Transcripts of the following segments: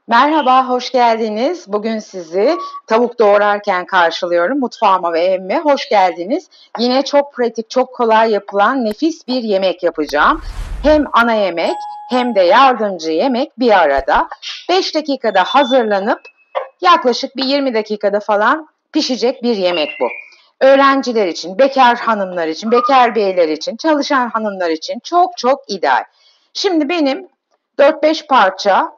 Merhaba, hoş geldiniz. Bugün sizi tavuk doğrarken karşılıyorum. Mutfağıma ve evime hoş geldiniz. Yine çok pratik, çok kolay yapılan nefis bir yemek yapacağım. Hem ana yemek hem de yardımcı yemek bir arada. 5 dakikada hazırlanıp yaklaşık bir 20 dakikada falan pişecek bir yemek bu. Öğrenciler için, bekar hanımlar için, bekar beyler için, çalışan hanımlar için çok çok ideal. Şimdi benim 4-5 parça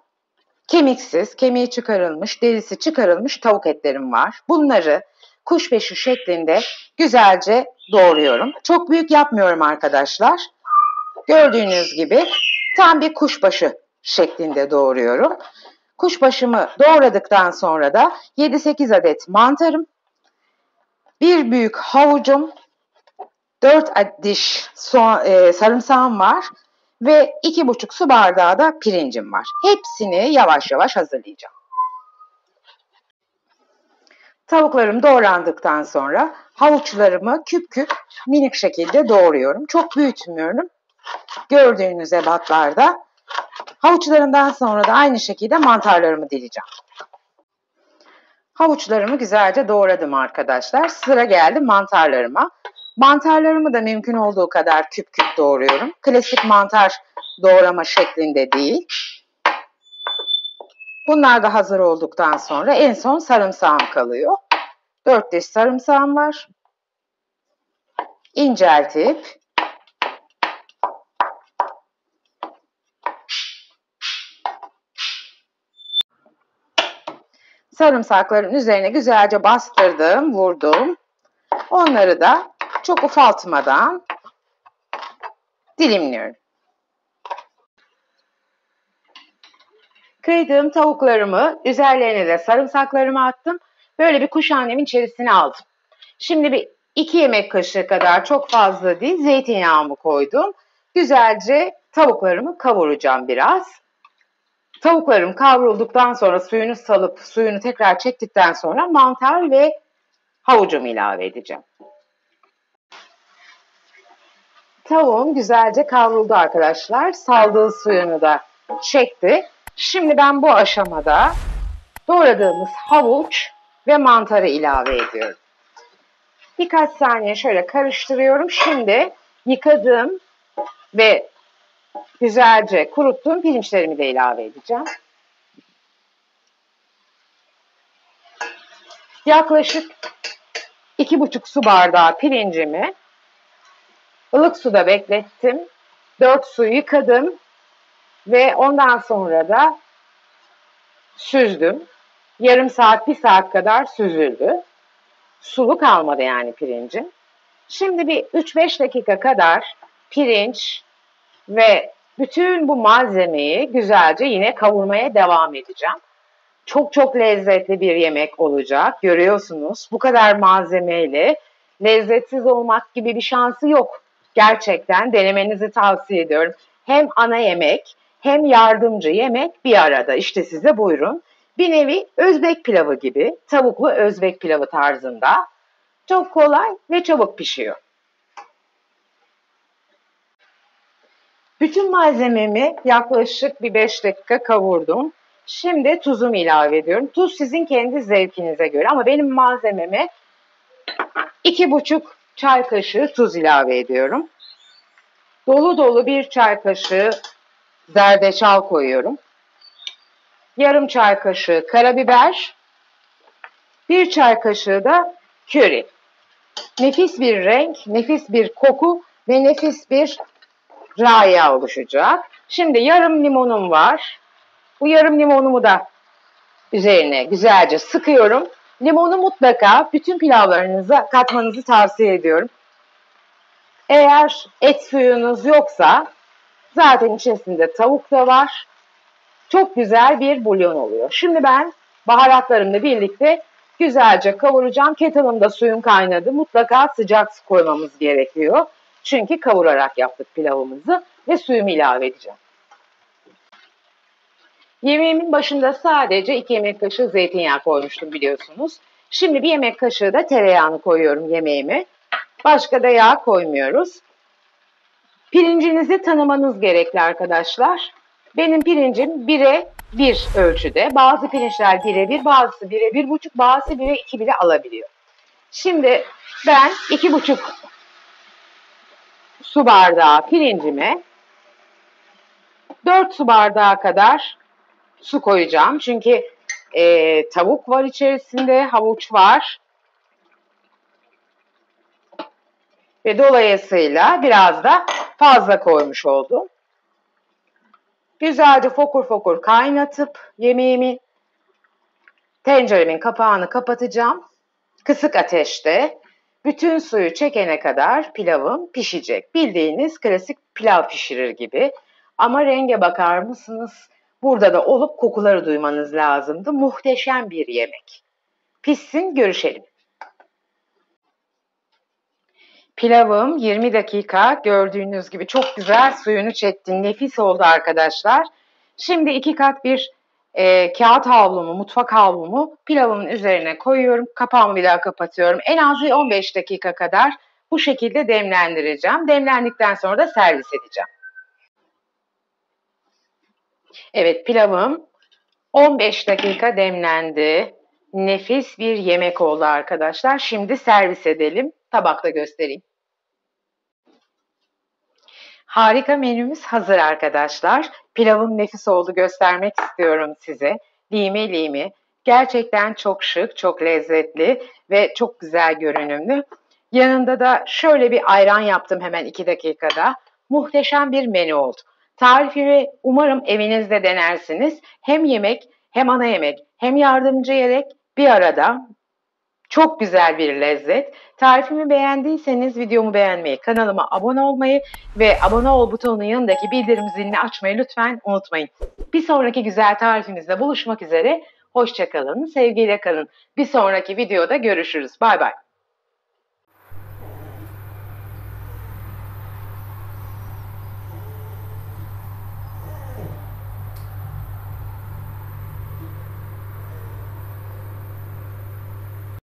kemiksiz, kemiği çıkarılmış, derisi çıkarılmış tavuk etlerim var. Bunları kuşbaşı şeklinde güzelce doğruyorum. Çok büyük yapmıyorum arkadaşlar. Gördüğünüz gibi tam bir kuşbaşı şeklinde doğruyorum. Kuşbaşımı doğradıktan sonra da 7-8 adet mantarım, bir büyük havucum, 4 diş sarımsağım var ve 2,5 su bardağı da pirincim var. Hepsini yavaş yavaş hazırlayacağım. Tavuklarım doğrandıktan sonra havuçlarımı küp küp minik şekilde doğruyorum. Çok büyütmüyorum. Gördüğünüz ebatlarda. Havuçlarından sonra da aynı şekilde mantarlarımı dileceğim. Havuçlarımı güzelce doğradım arkadaşlar. Sıra geldi mantarlarıma. Mantarlarımı da mümkün olduğu kadar küp küp doğruyorum. Klasik mantar doğrama şeklinde değil. Bunlar da hazır olduktan sonra en son sarımsağım kalıyor. 4 diş sarımsağım var. İnceltip sarımsakların üzerine güzelce bastırdım, vurdum. Onları da çok ufaltmadan dilimliyorum. Kıydığım tavuklarımı üzerlerine de sarımsaklarımı attım. Böyle bir kuşhanemin içerisine aldım. Şimdi bir 2 yemek kaşığı kadar, çok fazla değil, zeytinyağımı koydum. Güzelce tavuklarımı kavuracağım biraz. Tavuklarım kavrulduktan sonra suyunu salıp suyunu tekrar çektikten sonra mantar ve havucumu ilave edeceğim. Tavuğum güzelce kavruldu arkadaşlar. Saldığı suyunu da çekti. Şimdi ben bu aşamada doğradığımız havuç ve mantarı ilave ediyorum. Birkaç saniye şöyle karıştırıyorum. Şimdi yıkadığım ve güzelce kuruttuğum pirinçlerimi de ilave edeceğim. Yaklaşık 2,5 su bardağı pirincimi ılık suda beklettim. 4 su yıkadım ve ondan sonra da süzdüm. Yarım saat, 1 saat kadar süzüldü. Sulu kalmadı yani pirincim. Şimdi bir 3-5 dakika kadar pirinç ve bütün bu malzemeyi güzelce yine kavurmaya devam edeceğim. Çok çok lezzetli bir yemek olacak. Görüyorsunuz, bu kadar malzemeyle lezzetsiz olmak gibi bir şansı yok. Gerçekten denemenizi tavsiye ediyorum. Hem ana yemek hem yardımcı yemek bir arada. İşte size buyurun. Bir nevi Özbek pilavı gibi, tavuklu Özbek pilavı tarzında. Çok kolay ve çabuk pişiyor. Bütün malzememi yaklaşık bir 5 dakika kavurdum. Şimdi tuzumu ilave ediyorum. Tuz sizin kendi zevkinize göre ama benim malzememe 2,5 çay kaşığı tuz ilave ediyorum. Dolu dolu 1 çay kaşığı zerdeçal koyuyorum. Yarım çay kaşığı karabiber, 1 çay kaşığı da köri. Nefis bir renk, nefis bir koku ve nefis bir raya oluşacak. Şimdi yarım limonum var. Bu yarım limonumu da üzerine güzelce sıkıyorum. Limonu mutlaka bütün pilavlarınıza katmanızı tavsiye ediyorum. Eğer et suyunuz yoksa zaten içerisinde tavuk da var. Çok güzel bir bulyon oluyor. Şimdi ben baharatlarımla birlikte güzelce kavuracağım. Kettle'ımda suyum kaynadı. Mutlaka sıcak su koymamız gerekiyor. Çünkü kavurarak yaptık pilavımızı ve suyumu ilave edeceğim. Yemeğimin başında sadece 2 yemek kaşığı zeytinyağı koymuştum biliyorsunuz. Şimdi 1 yemek kaşığı da tereyağını koyuyorum yemeğime. Başka da yağ koymuyoruz. Pirincinizi tanımanız gerekli arkadaşlar. Benim pirincim 1'e bir ölçüde. Bazı pirinçler 1'e 1, bazısı 1'e 1,5, bazısı 1'e 2 bile alabiliyor. Şimdi ben 2,5 su bardağı pirincime 4 su bardağı kadar su koyacağım. Çünkü tavuk var içerisinde, havuç var. Ve dolayısıyla biraz da fazla koymuş oldum. Güzelce fokur fokur kaynatıp yemeğimi, tenceremin kapağını kapatacağım. Kısık ateşte bütün suyu çekene kadar pilavım pişecek. Bildiğiniz klasik pilav pişirir gibi. Ama renge bakar mısınız? Burada da olup kokuları duymanız lazımdı. Muhteşem bir yemek. Pişsin, görüşelim. Pilavım 20 dakika gördüğünüz gibi çok güzel suyunu çekti. Nefis oldu arkadaşlar. Şimdi 2 kat bir kağıt havlumu, mutfak havlumu pilavımın üzerine koyuyorum. Kapağımı bir daha kapatıyorum. En az 15 dakika kadar bu şekilde demlendireceğim. Demlendikten sonra da servis edeceğim. Evet, pilavım 15 dakika demlendi. Nefis bir yemek oldu arkadaşlar. Şimdi servis edelim. Tabakta göstereyim. Harika menümüz hazır arkadaşlar. Pilavım nefis oldu, göstermek istiyorum size. Lime lime. Gerçekten çok şık, çok lezzetli ve çok güzel görünümlü. Yanında da şöyle bir ayran yaptım hemen 2 dakikada. Muhteşem bir menü oldu. Tarifimi umarım evinizde denersiniz. Hem yemek, hem ana yemek, hem yardımcı yemek bir arada. Çok güzel bir lezzet. Tarifimi beğendiyseniz videomu beğenmeyi, kanalıma abone olmayı ve abone ol butonunun yanındaki bildirim zilini açmayı lütfen unutmayın. Bir sonraki güzel tarifimizde buluşmak üzere. Hoşça kalın, sevgiyle kalın. Bir sonraki videoda görüşürüz. Bay bay.